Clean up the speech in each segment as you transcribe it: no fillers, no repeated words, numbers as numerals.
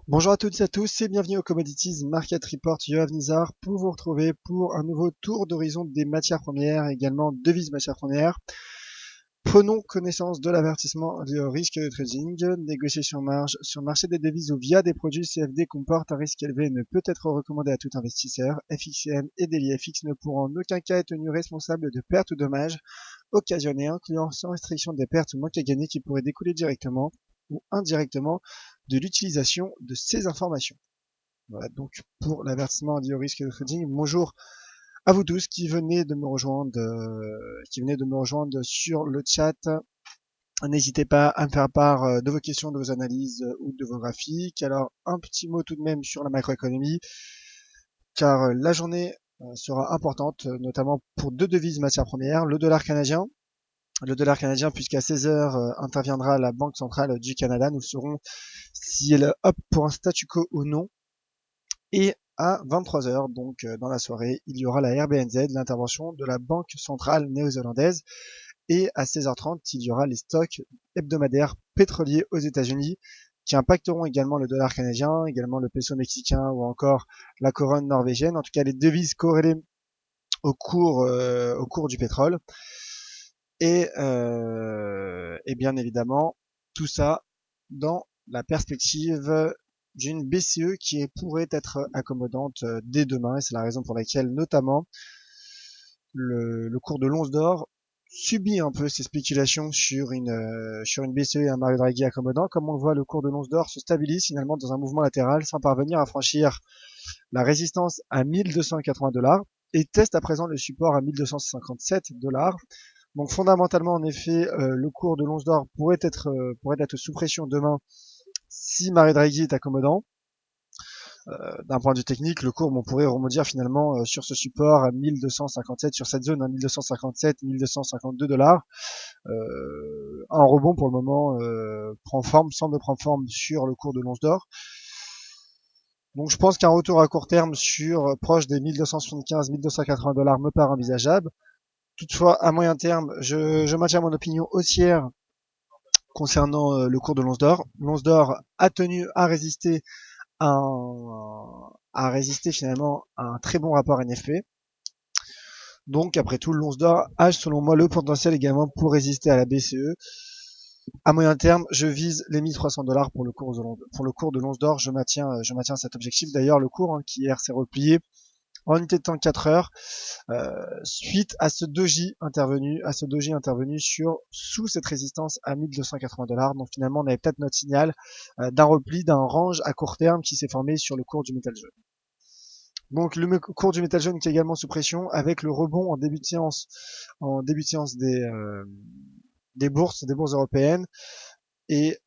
Bonjour à toutes et à tous et bienvenue au Commodities Market Report. Yoav Nizar pour vous retrouver pour un nouveau tour d'horizon des matières premières, également devises matières premières. Prenons connaissance de l'avertissement du risque de trading. Négocier sur marge sur le marché des devises ou via des produits CFD comporte un risque élevé et ne peut être recommandé à tout investisseur. FXCM et Daily FX ne pourront en aucun cas être tenus responsables de pertes ou dommages occasionnés, incluant sans restriction des pertes ou manques à gagner qui pourraient découler directement ou indirectement de l'utilisation de ces informations. Voilà donc pour l'avertissement lié au risque de trading. Bonjour à vous tous qui venez de me rejoindre sur le chat. N'hésitez pas à me faire part de vos questions, de vos analyses ou de vos graphiques. Alors un petit mot tout de même sur la macroéconomie, car la journée sera importante, notamment pour deux devises matières premières, le dollar canadien. Le dollar canadien, puisqu'à 16 heures interviendra la Banque centrale du Canada. Nous saurons si elle opte pour un statu quo ou non. Et à 23 heures, donc dans la soirée, il y aura la RBNZ, l'intervention de la Banque centrale néo-zélandaise. Et à 16h30, il y aura les stocks hebdomadaires pétroliers aux États-Unis qui impacteront également le dollar canadien, également le peso mexicain ou encore la couronne norvégienne. En tout cas, les devises corrélées au cours du pétrole. Et bien évidemment, tout ça dans la perspective d'une BCE pourrait être accommodante dès demain. Et c'est la raison pour laquelle, notamment, le cours de l'once d'or subit un peu ces spéculations sur une BCE et un Mario Draghi accommodant. Comme on le voit, le cours de l'once d'or se stabilise finalement dans un mouvement latéral sans parvenir à franchir la résistance à 1280 dollars et teste à présent le support à 1257 dollars. Donc fondamentalement, en effet, le cours de l'once d'or pourrait être sous pression demain si Mario Draghi est accommodant. D'un point de vue technique, le cours on pourrait rebondir finalement sur ce support à 1257, sur cette zone à 1257, 1252 dollars. Un rebond pour le moment semble prendre forme sur le cours de l'once d'or. Donc je pense qu'un retour à court terme sur proche des 1275, 1280 dollars me paraît envisageable. Toutefois, à moyen terme, je maintiens mon opinion haussière concernant le cours de l'once d'or. L'once d'or a tenu à résister finalement à un très bon rapport NFP. Donc après tout, l'once d'or a selon moi le potentiel également pour résister à la BCE. À moyen terme, je vise les 1300 dollars pour le cours de l'once d'or. Je maintiens cet objectif. D'ailleurs, le cours qui hier s'est replié en unité de temps 4 heures suite à ce doji intervenu sous cette résistance à 1280 dollars. Donc finalement, on avait peut-être notre signal d'un repli, d'un range à court terme qui s'est formé sur le cours du métal jaune. Donc le cours du métal jaune qui est également sous pression avec le rebond en début de séance des bourses européennes et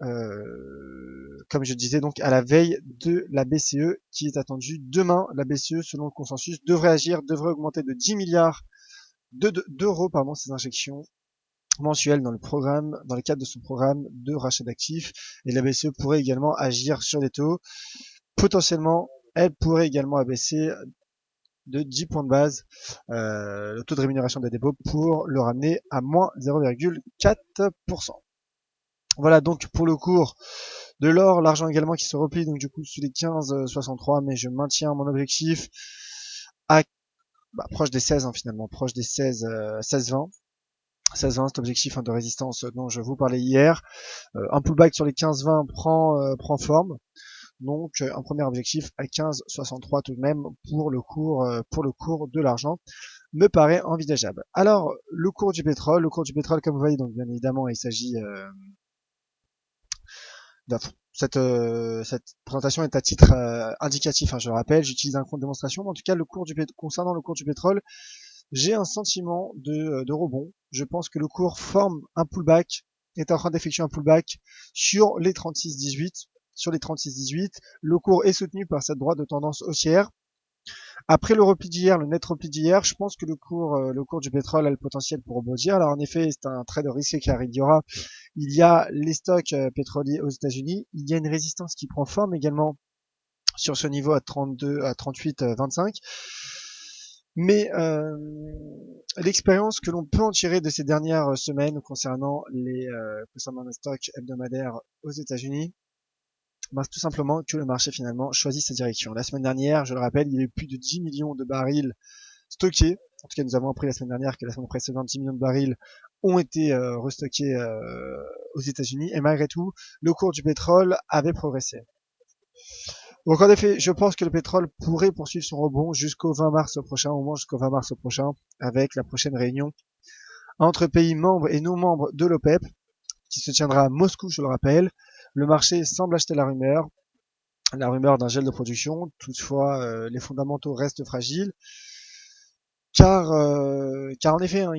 comme je disais donc à la veille de la BCE qui est attendue demain. La BCE selon le consensus devrait augmenter de 10 milliards d'euros ses injections mensuelles dans le cadre de son programme de rachat d'actifs, et la BCE pourrait également agir sur les taux. Potentiellement, elle pourrait également abaisser de 10 points de base le taux de rémunération des dépôts pour le ramener à moins 0,4%. Voilà donc pour le cours de l'or. L'argent également qui se replie donc du coup sous les 15,63, mais je maintiens mon objectif à proche des 16 finalement, proche des 16,20. 16,20, cet objectif de résistance dont je vous parlais hier. Un pullback sur les 15,20 prend forme. Donc un premier objectif à 15,63 tout de même pour le cours de l'argent me paraît envisageable. Alors le cours du pétrole comme vous voyez, donc bien évidemment il s'agit cette présentation est à titre indicatif, je le rappelle, j'utilise un compte de démonstration, mais en tout cas concernant le cours du pétrole, j'ai un sentiment de rebond. Je pense que le cours est en train d'effectuer un pullback sur les 36,18. Le cours est soutenu par cette droite de tendance haussière. Après le net repli d'hier, je pense que le cours du pétrole a le potentiel pour rebondir. Alors en effet, c'est un trade risqué car il y a les stocks pétroliers aux États-Unis. Il y a une résistance qui prend forme également sur ce niveau à 38,25. Mais l'expérience que l'on peut en tirer de ces dernières semaines concernant les stocks hebdomadaires aux États-Unis tout simplement que le marché finalement choisit sa direction. La semaine dernière, je le rappelle, il y a eu plus de 10 millions de barils stockés. En tout cas, nous avons appris la semaine dernière que la semaine précédente, 10 millions de barils ont été restockés aux États-Unis. Et malgré tout, le cours du pétrole avait progressé. Donc en effet, je pense que le pétrole pourrait poursuivre son rebond jusqu'au 20 mars prochain, au moins jusqu'au 20 mars prochain, avec la prochaine réunion entre pays membres et non membres de l'OPEP, qui se tiendra à Moscou, je le rappelle. Le marché semble acheter la rumeur d'un gel de production. Toutefois, les fondamentaux restent fragiles, car en effet, hein,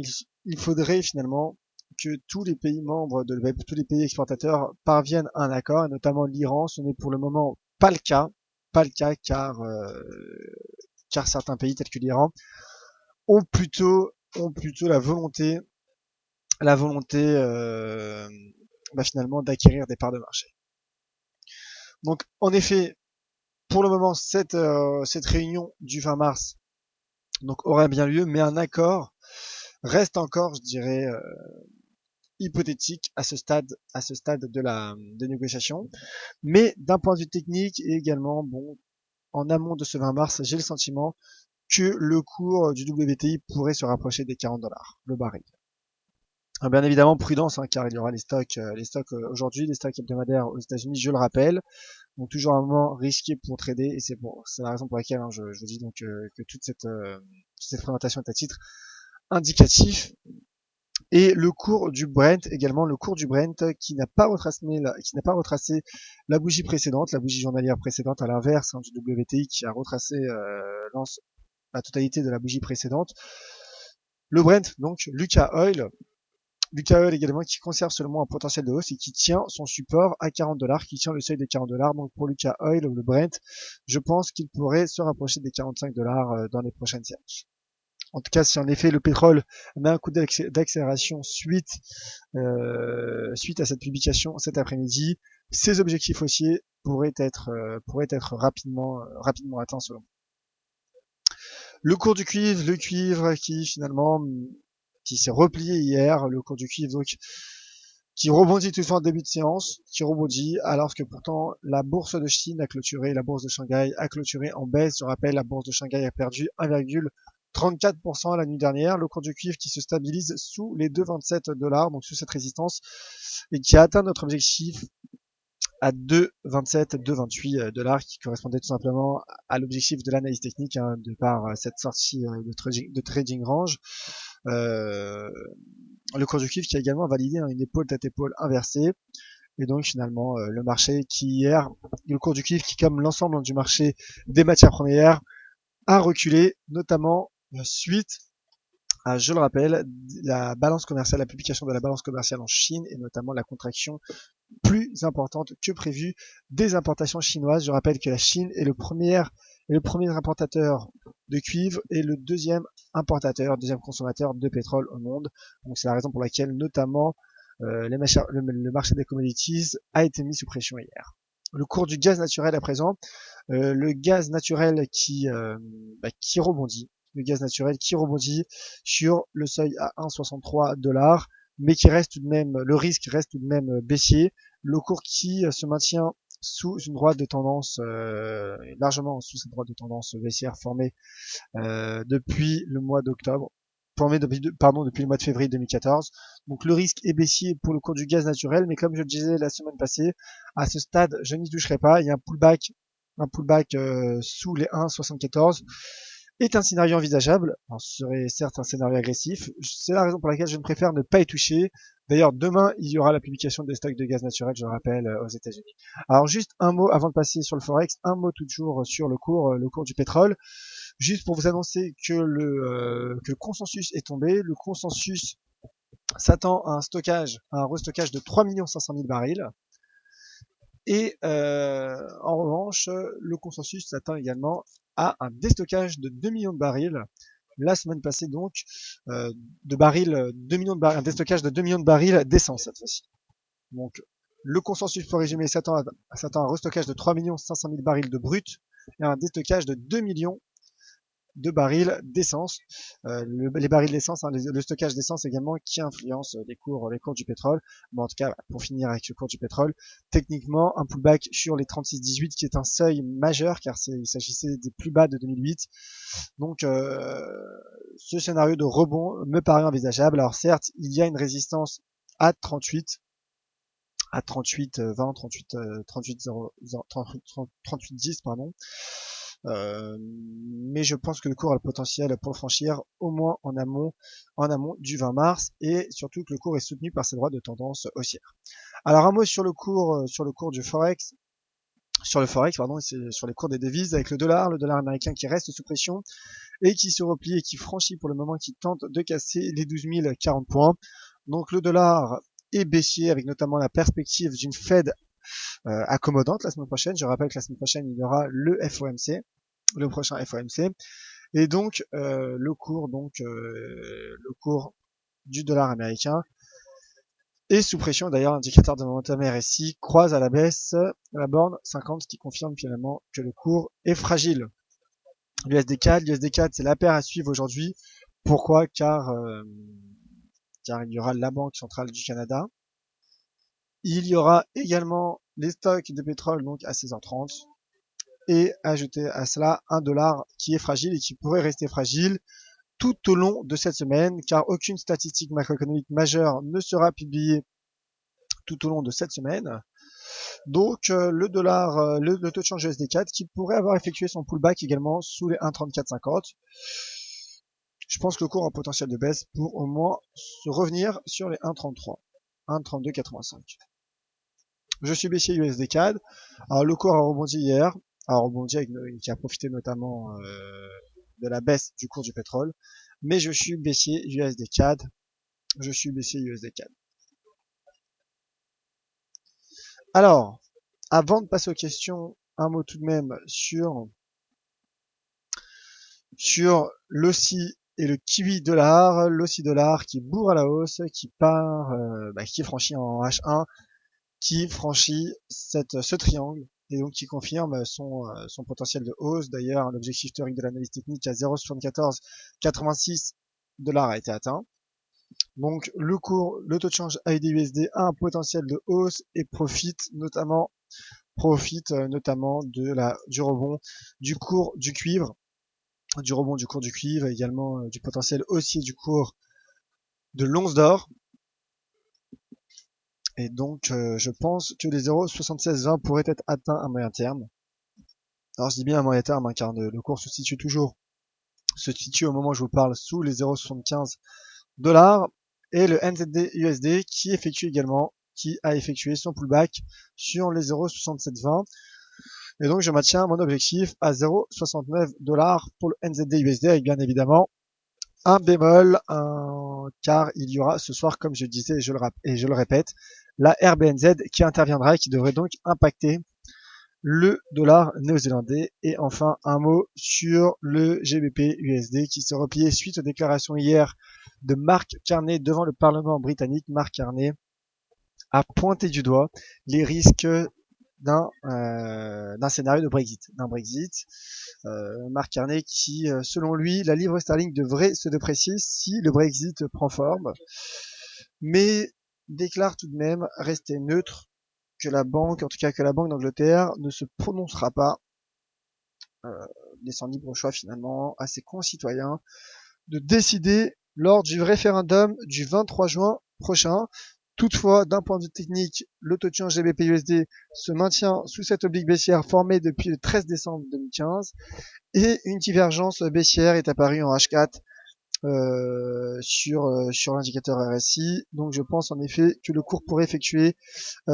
il faudrait finalement que tous les pays membres de l'OPEP, tous les pays exportateurs parviennent à un accord, et notamment l'Iran. Ce n'est pour le moment pas le cas, car certains pays tels que l'Iran ont plutôt la volonté finalement d'acquérir des parts de marché. Donc en effet, pour le moment, cette réunion du 20 mars donc aurait bien lieu, mais un accord reste encore, je dirais, hypothétique à ce stade des négociations. Mais d'un point de vue technique et également, bon, en amont de ce 20 mars, j'ai le sentiment que le cours du WTI pourrait se rapprocher des $40 le baril. Bien évidemment, prudence, hein, car il y aura les stocks aujourd'hui, les stocks hebdomadaires aux États-Unis, je le rappelle, donc toujours un moment risqué pour trader, et c'est la raison pour laquelle je vous dis donc que toute cette présentation est à titre indicatif. Et le cours du Brent également, le cours du Brent qui n'a pas retracé la bougie précédente, la bougie journalière précédente, à l'inverse du WTI qui a retracé la totalité de la bougie précédente. Le Brent, donc Lucas Oil également qui conserve seulement un potentiel de hausse et qui tient son support à $40, qui tient le seuil des $40. Donc pour Lucas Oil, le Brent, je pense qu'il pourrait se rapprocher des $45 dans les prochaines séances. En tout cas, si en effet le pétrole met un coup d'accélération suite à cette publication cet après-midi, ces objectifs haussiers pourraient être rapidement atteints selon moi. Le cours du cuivre, qui finalement qui s'est replié hier, le cours du cuivre donc qui rebondit toutefois en début de séance, alors que pourtant la bourse de Chine a clôturé, la bourse de Shanghai a clôturé en baisse. Je rappelle, la bourse de Shanghai a perdu 1,34% la nuit dernière. Le cours du cuivre qui se stabilise sous les $2,27, donc sous cette résistance, et qui a atteint notre objectif à 2,27, 2,28 $, qui correspondait tout simplement à l'objectif de l'analyse technique, hein, de par cette sortie de trading range. Le cours du cuivre qui a également validé une épaule tête épaule inversée. Et donc finalement le marché qui hier, le cours du cuivre qui comme l'ensemble du marché des matières premières a reculé, notamment suite à, je le rappelle, la publication de la balance commerciale en Chine et notamment la contraction plus importante que prévu des importations chinoises. Je rappelle que la Chine est le premier importateur de cuivre et le deuxième consommateur de pétrole au monde. Donc c'est la raison pour laquelle notamment le marché des commodities a été mis sous pression hier. Le cours du gaz naturel à présent, le gaz naturel qui rebondit. Le gaz naturel qui rebondit sur le seuil à 1,63 $, mais qui reste tout de même, le risque reste tout de même baissier. Le cours qui se maintient sous une droite de tendance, largement sous cette droite de tendance baissière formée depuis le mois d'octobre, depuis le mois de février 2014. Donc le risque est baissier pour le cours du gaz naturel, mais comme je le disais la semaine passée, à ce stade, je n'y toucherai pas. Il y a un pullback sous les 1,74 est un scénario envisageable. Alors, ce serait certes un scénario agressif. C'est la raison pour laquelle je ne préfère ne pas y toucher. D'ailleurs, demain, il y aura la publication des stocks de gaz naturel, je le rappelle, aux États-Unis. Alors, juste un mot avant de passer sur le Forex, un mot toujours sur le cours du pétrole. Juste pour vous annoncer que le consensus est tombé. Le consensus s'attend à un restockage de 3 500 000 barils. Et en revanche, le consensus s'attend également à un déstockage de 2 millions de barils la semaine passée, donc un déstockage de 2 millions de barils d'essence cette fois-ci. Donc le consensus, pour résumer, s'attend à un restockage de 3 500 000 barils de brut et un déstockage de 2 millions de barils d'essence. Les barils d'essence, hein, le stockage d'essence également qui influence les cours du pétrole. Mais en tout cas, pour finir avec le cours du pétrole, techniquement, un pullback sur les 36,18 qui est un seuil majeur car il s'agissait des plus bas de 2008. Donc, ce scénario de rebond me paraît envisageable. Alors certes, il y a une résistance à 38, 20, 38 10, pardon. Mais je pense que le cours a le potentiel pour le franchir au moins en amont du 20 mars et surtout que le cours est soutenu par ses droits de tendance haussière. Alors un mot sur le cours du forex, c'est sur les cours des devises avec le dollar américain qui reste sous pression et qui se replie et qui franchit pour le moment, qui tente de casser les 12 040 points. Donc le dollar est baissier avec notamment la perspective d'une Fed accommodante la semaine prochaine. Je rappelle que la semaine prochaine, il y aura le FOMC, le prochain FOMC. Et donc, le cours du dollar américain est sous pression. D'ailleurs, l'indicateur de momentum RSI croise à la baisse la borne 50 qui confirme finalement que le cours est fragile. L'USD4, c'est la paire à suivre aujourd'hui. Pourquoi? Car il y aura la Banque centrale du Canada. Il y aura également les stocks de pétrole donc à 16h30 et ajouter à cela un dollar qui est fragile et qui pourrait rester fragile tout au long de cette semaine car aucune statistique macroéconomique majeure ne sera publiée tout au long de cette semaine. Donc le dollar, le taux de change USD4 qui pourrait avoir effectué son pullback également sous les 1,3450. Je pense que le cours a un potentiel de baisse pour au moins se revenir sur les 1,33, 1,3285. Je suis baissier USD-CAD. Alors le cours a rebondi hier, qui a profité notamment de la baisse du cours du pétrole. Mais je suis baissier USD-CAD. Alors, avant de passer aux questions, un mot tout de même sur l'OSI et le kiwi dollar. L'OSI dollar qui bourre à la hausse, qui franchit en H1, qui franchit ce triangle et donc qui confirme son potentiel de hausse. D'ailleurs, l'objectif théorique de l'analyse technique à 0,7486 $ a été atteint. Donc le taux de change AUD-USD a un potentiel de hausse et profite notamment du rebond du cours du cuivre, également du potentiel haussier du cours de l'once d'or. Et donc, je pense que les 0,7620 pourraient être atteints à moyen terme. Alors, je dis bien à moyen terme, hein, car le cours se situe au moment où je vous parle sous les 0,75 $. Et le NZD-USD qui a effectué son pullback sur les 0,6720. Et donc, je maintiens mon objectif à 0,69 $ pour le NZD-USD avec bien évidemment un bémol, car il y aura ce soir, comme je disais et je le répète, la RBNZ qui interviendra et qui devrait donc impacter le dollar néo-zélandais. Et enfin, un mot sur le GBP USD qui se repliait suite aux déclarations hier de Mark Carney devant le Parlement britannique. Mark Carney a pointé du doigt les risques d'un scénario de Brexit. Mark Carney qui, selon lui, la livre sterling devrait se déprécier si le Brexit prend forme, mais déclare tout de même rester neutre, que la Banque d'Angleterre ne se prononcera pas, laissant libre choix finalement à ses concitoyens de décider lors du référendum du 23 juin prochain. Toutefois, d'un point de vue technique, le taux de change GBP-USD se maintient sous cette oblique baissière formée depuis le 13 décembre 2015 et une divergence baissière est apparue en H4 sur l'indicateur RSI. Donc je pense en effet que le cours pourrait effectuer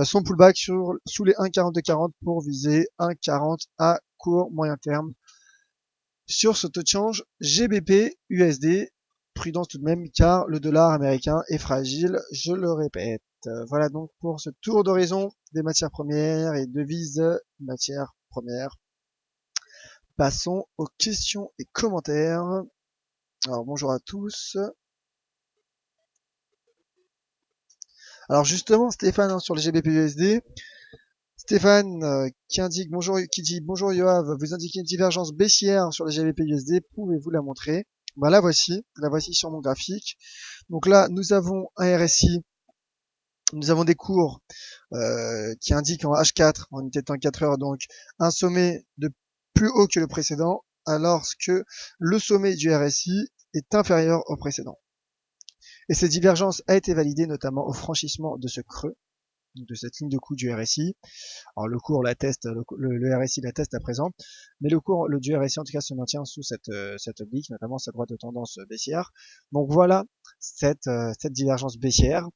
son pullback sous les 1,4240 pour viser 1,40 à court moyen terme. Sur ce taux de change GBP-USD, prudence tout de même car le dollar américain est fragile, je le répète. Voilà donc pour ce tour d'horizon des matières premières et devises matières premières. Passons aux questions et commentaires. Alors bonjour à tous. Alors justement Stéphane, sur les GBP-USD, Stéphane qui dit bonjour Yoav, vous indiquez une divergence baissière sur le GBP USD, pouvez-vous la montrer? Bah la voici sur mon graphique. Donc là, nous avons un RSI, nous avons des cours qui indiquent en H4, en unité de temps 4 heures, donc un sommet de plus haut que le précédent, alors que le sommet du RSI est inférieur au précédent. Et cette divergence a été validée notamment au franchissement de ce creux, de cette ligne de coup du RSI. Alors le cours l'atteste, le RSI l'atteste à présent, mais le du RSI en tout cas se maintient sous cette oblique, notamment sa droite de tendance baissière. Donc voilà cette divergence baissière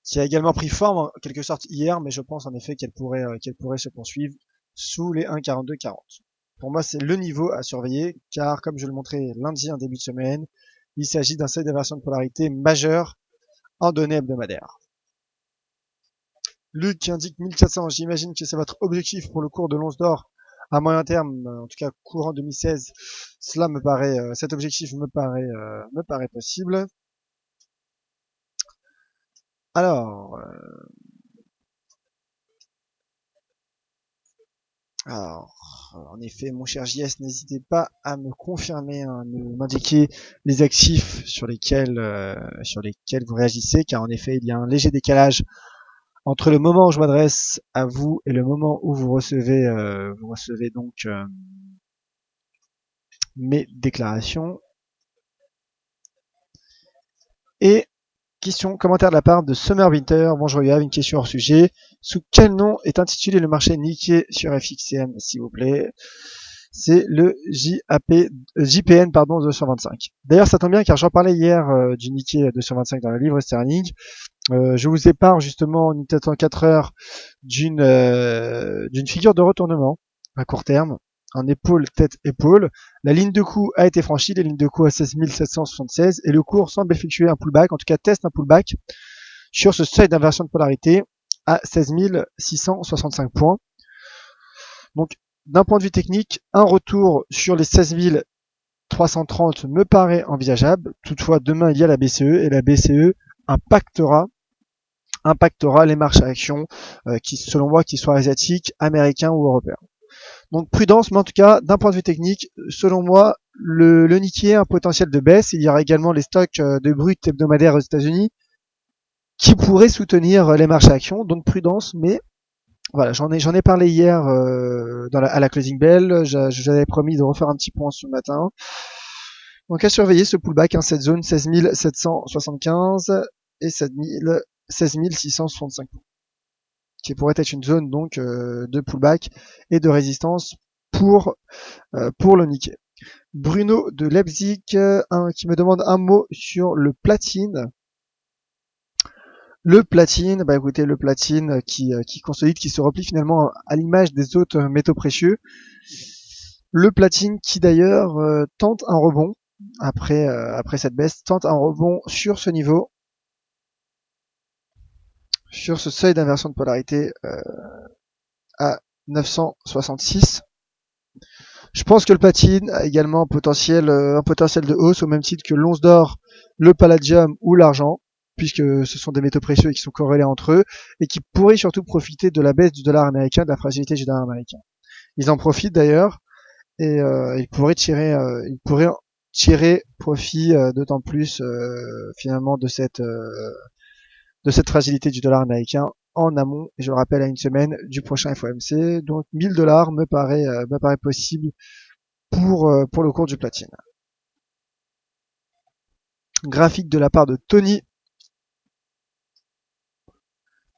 qui a également pris forme en quelque sorte hier, mais je pense en effet qu'elle pourrait se poursuivre sous les 1,4240. Pour moi, c'est le niveau à surveiller, car comme je le montrais lundi en début de semaine, il s'agit d'un seuil d'inversion de polarité majeur en données hebdomadaires. Luc qui indique 1400, j'imagine que c'est votre objectif pour le cours de l'once d'or à moyen terme, en tout cas courant 2016. Cela me paraît, cet objectif me paraît possible. Alors, en effet, mon cher JS, n'hésitez pas à me confirmer, m'indiquer les actifs sur lesquels vous réagissez, car en effet, il y a un léger décalage entre le moment où je m'adresse à vous et le moment où vous recevez donc mes déclarations. Et commentaire de la part de Summer Winter. Bonjour Yoav, une question hors sujet. Sous quel nom est intitulé le marché Nikkei sur FXCM, s'il vous plaît? C'est le JPN 225. D'ailleurs, ça tombe bien car j'en parlais hier du Nikkei 225 dans le livre Sterling. Je vous épare justement en unité en 4 heures d'une figure de retournement à court terme, en épaule, tête, épaule. La ligne de coup a été franchie, les lignes de coup à 16 776 et le cours semble effectuer un pullback, en tout cas teste un pullback sur ce seuil d'inversion de polarité à 16 665 points. Donc d'un point de vue technique, un retour sur les 16 330 me paraît envisageable. Toutefois, demain il y a la BCE et la BCE impactera les marchés à action qui, selon moi, qu'ils soient asiatiques, américains ou européens. Donc prudence, mais en tout cas, d'un point de vue technique, selon moi, le Nikkei a un potentiel de baisse. Il y aura également les stocks de brut hebdomadaires aux États-Unis qui pourraient soutenir les marchés à action. Donc prudence, mais voilà, j'en ai parlé hier à la closing bell. J'avais promis de refaire un petit point ce matin. Donc à surveiller ce pullback, cette zone 16 775 et 16 665 qui pourrait être une zone donc de pullback et de résistance pour le Nikkei. Bruno de Leipzig qui me demande un mot sur le platine. Le platine, bah écoutez, le platine qui consolide, qui se replie finalement à l'image des autres métaux précieux. Le platine qui d'ailleurs tente un rebond après cette baisse, tente un rebond sur ce niveau, sur ce seuil d'inversion de polarité à 966. Je pense que le platine a également un potentiel de hausse au même titre que l'once d'or, le palladium ou l'argent, puisque ce sont des métaux précieux qui sont corrélés entre eux et qui pourraient surtout profiter de la baisse du dollar américain, de la fragilité du dollar américain. Ils en profitent d'ailleurs et ils pourraient tirer profit d'autant plus finalement de cette fragilité du dollar américain en amont, et je le rappelle, à une semaine du prochain FOMC. Donc 1000 dollars me paraît possible pour le cours du platine. Graphique de la part de Tony.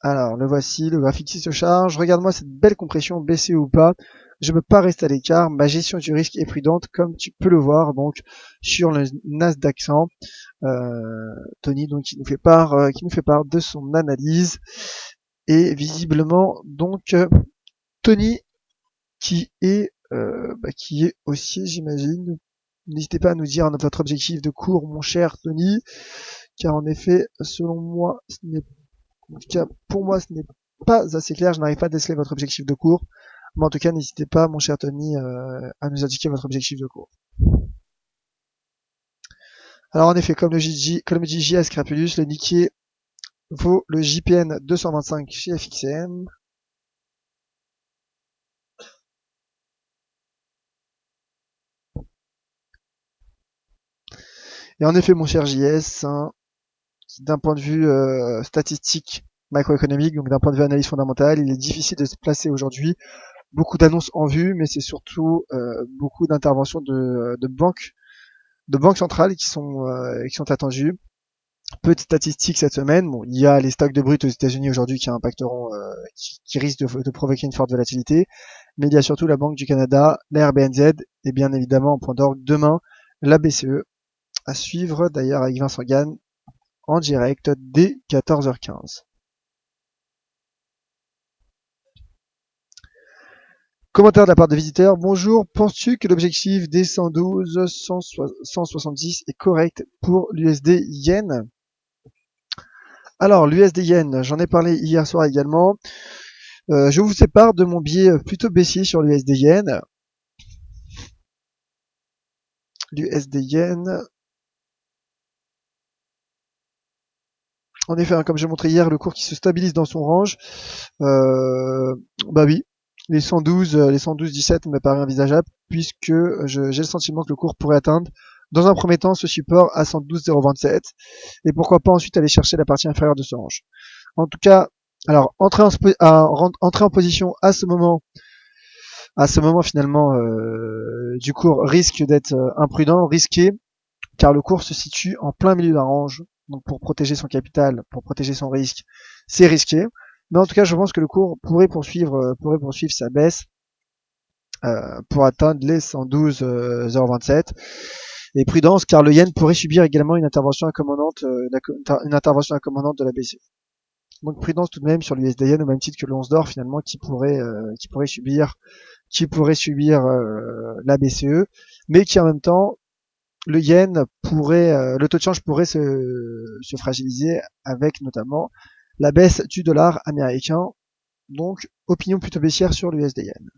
Alors, le voici, le graphique qui se charge. Regarde-moi cette belle compression, baissée ou pas. Je ne peux pas rester à l'écart. Ma gestion du risque est prudente, comme tu peux le voir donc sur le Nasdaq 100. Tony donc qui nous fait part de son analyse. Et visiblement donc Tony qui est haussier, j'imagine. N'hésitez pas à nous dire votre objectif de cours, mon cher Tony, car en effet, selon moi, en tout cas pour moi, ce n'est pas assez clair. Je n'arrive pas à déceler votre objectif de cours. Mais en tout cas, n'hésitez pas, mon cher Tony, à nous indiquer votre objectif de cours. Alors en effet, comme le dit JS Crapulus, le Nikkei vaut le JPN 225 chez FXCM. Et en effet, mon cher JS, hein, d'un point de vue statistique macroéconomique, donc d'un point de vue analyse fondamentale, il est difficile de se placer aujourd'hui. Beaucoup d'annonces en vue, mais c'est surtout beaucoup d'interventions de banques centrales qui sont attendues. Peu de statistiques cette semaine. Bon, il y a les stocks de brut aux États-Unis aujourd'hui qui impacteront, qui risquent de provoquer une forte volatilité. Mais il y a surtout la Banque du Canada, la RBNZ et bien évidemment en point d'orgue demain la BCE à suivre d'ailleurs avec Vincent Gann en direct dès 14h15. Commentaire de la part de visiteurs. Bonjour, penses-tu que l'objectif des 112, 170 est correct pour l'USD Yen? Alors, l'USD Yen, j'en ai parlé hier soir également. Je vous sépare de mon biais plutôt baissier sur l'USD Yen. L'USD Yen. En effet, hein, comme j'ai montré hier, le cours qui se stabilise dans son range. Bah oui, les 112, les 112,17 me paraît envisageable puisque j'ai le sentiment que le cours pourrait atteindre dans un premier temps ce support à 112,027 et pourquoi pas ensuite aller chercher la partie inférieure de ce range. En tout cas, alors entrer en position à ce moment finalement du cours risque d'être imprudent, risqué, car le cours se situe en plein milieu d'un range. Donc pour protéger son capital, pour protéger son risque, c'est risqué. Mais en tout cas, je pense que le cours pourrait poursuivre sa baisse pour atteindre les 112,027. Et prudence, car le yen pourrait subir également une intervention accommodante de la BCE. Donc prudence tout de même sur l'USD yen au même titre que l'once d'or finalement qui pourrait subir la BCE, mais qui en même temps le yen pourrait, le taux de change pourrait se fragiliser avec notamment la baisse du dollar américain. Donc opinion plutôt baissière sur l'USD yen.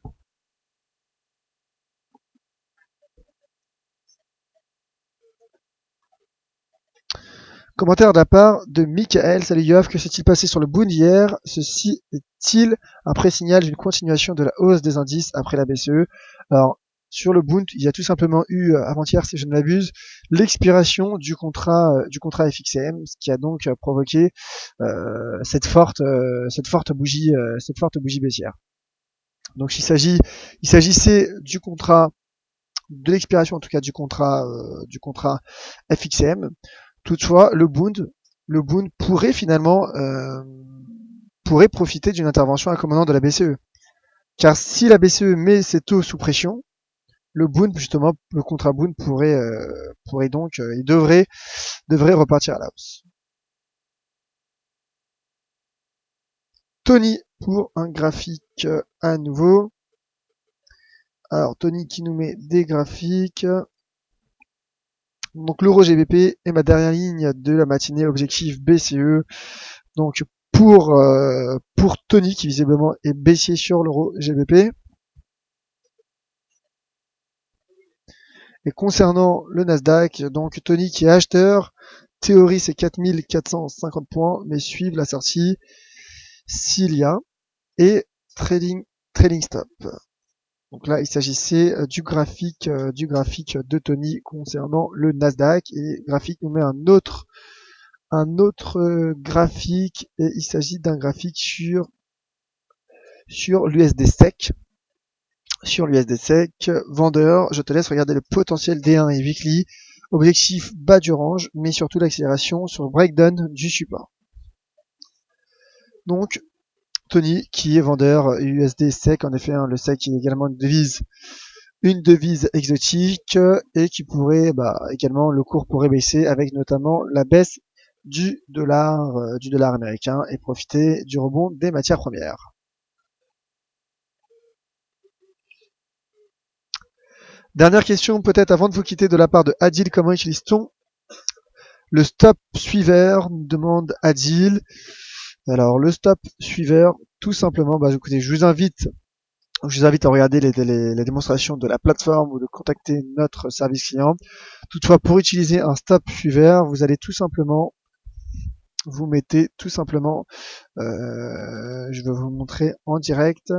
Commentaire de la part de Michael. Salut Yoav, que s'est-il passé sur le Bund hier? Ceci est-il un pré-signal d'une continuation de la hausse des indices après la BCE? Alors, sur le Bund, il y a tout simplement eu, avant-hier, si je ne m'abuse, l'expiration du contrat FXM, ce qui a donc provoqué cette forte bougie baissière. Donc il s'agissait du contrat, de l'expiration en tout cas du contrat FXM. Toutefois, le Bund pourrait finalement pourrait profiter d'une intervention accommodante de la BCE. Car si la BCE met ses taux sous pression, le Bund, justement, le contrat Bund pourrait donc, il devrait repartir à la hausse. Tony pour un graphique à nouveau. Alors Tony qui nous met des graphiques. Donc l'euro GBP est ma dernière ligne de la matinée, objectif BCE. Donc pour Tony qui visiblement est baissier sur l'euro GBP. Et concernant le Nasdaq, donc Tony qui est acheteur, théorie c'est 4450 points, mais suivre la sortie s'il y a, et trading stop. Donc là, il s'agissait du graphique de Tony concernant le Nasdaq, et graphique nous met un autre graphique, et il s'agit d'un graphique sur l'USD SEC. Sur l'USD SEC, vendeur, je te laisse regarder le potentiel D1 et weekly, objectif bas du range, mais surtout l'accélération sur breakdown du support. Donc, Tony qui est vendeur USD SEC, en effet, hein, le SEC est également une devise exotique et qui pourrait également, le cours pourrait baisser avec notamment la baisse du dollar américain et profiter du rebond des matières premières. Dernière question peut-être avant de vous quitter de la part de Adil, comment utilise-t-on le stop suiveur, demande Adil. Alors le stop suiveur, tout simplement, écoutez, je vous invite à regarder les démonstrations de la plateforme ou de contacter notre service client. Toutefois, pour utiliser un stop suiveur, vous allez tout simplement, vous mettez tout simplement, je vais vous montrer en direct.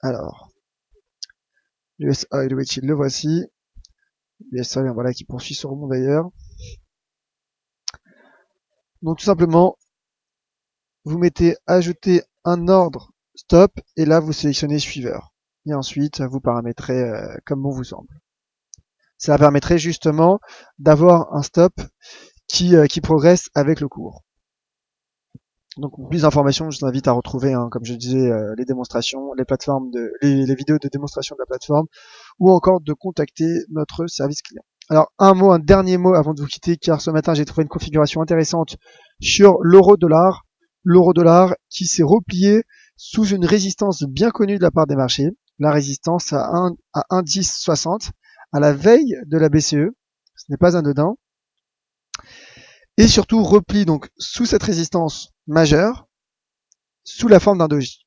Alors, l'US Oil Weighted, le voici. DSA, voilà, qui poursuit ce rebond d'ailleurs. Donc tout simplement, vous mettez ajouter un ordre stop et là vous sélectionnez suiveur. Et ensuite vous paramétrez comme bon vous semble. Ça permettrait justement d'avoir un stop qui progresse avec le cours. Donc pour plus d'informations, je vous invite à retrouver, comme je disais, les démonstrations, les plateformes les vidéos de démonstration de la plateforme, ou encore de contacter notre service client. Alors un dernier mot avant de vous quitter, car ce matin j'ai trouvé une configuration intéressante sur l'euro-dollar. L'euro-dollar qui s'est replié sous une résistance bien connue de la part des marchés, la résistance à 1,1060 à la veille de la BCE. Ce n'est pas anodin. Et surtout repli donc sous cette résistance majeure, sous la forme d'un doji.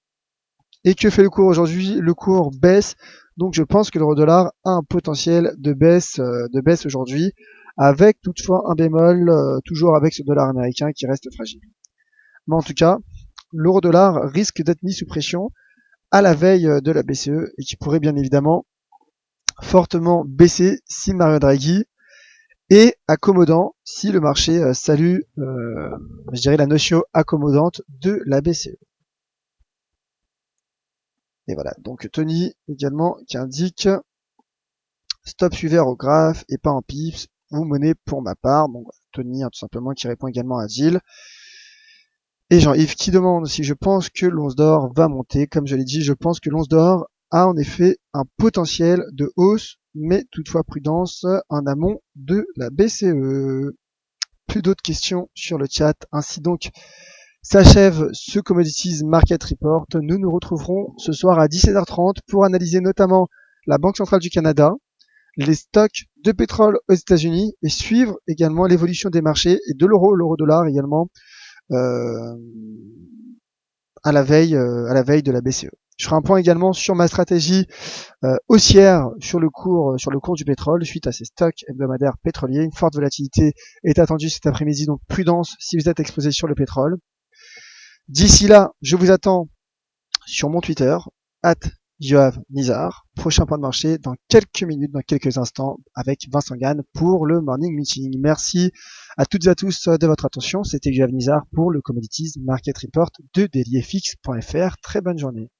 Et que fait le cours aujourd'hui? Le cours baisse, donc je pense que l'euro-dollar a un potentiel de baisse aujourd'hui, avec toutefois un bémol, toujours avec ce dollar américain qui reste fragile. Mais en tout cas, l'euro-dollar risque d'être mis sous pression à la veille de la BCE et qui pourrait bien évidemment fortement baisser si Mario Draghi est accommodant si le marché salue, je dirais, la notion accommodante de la BCE. Et voilà, donc Tony également qui indique stop suiveur au graphe et pas en pips ou monnaie pour ma part. Bon, Tony tout simplement qui répond également à Gilles. Et Jean-Yves qui demande si je pense que l'once d'or va monter. Comme je l'ai dit, je pense que l'once d'or a en effet un potentiel de hausse, mais toutefois prudence en amont de la BCE. Plus d'autres questions sur le chat. Ainsi donc s'achève ce Commodities Market Report. Nous nous retrouverons ce soir à 17h30 pour analyser notamment la Banque centrale du Canada, les stocks de pétrole aux États-Unis et suivre également l'évolution des marchés et de l'euro-dollar également à la veille de la BCE. Je ferai un point également sur ma stratégie haussière sur le cours du pétrole suite à ces stocks hebdomadaires pétroliers. Une forte volatilité est attendue cet après-midi, donc prudence si vous êtes exposé sur le pétrole. D'ici là, je vous attends sur mon Twitter, @yoavnizar. Prochain point de marché dans quelques minutes, dans quelques instants, avec Vincent Gann pour le Morning Meeting. Merci à toutes et à tous de votre attention. C'était Yoav Nizar pour le Commodities Market Report de dailyfx.fr. Très bonne journée.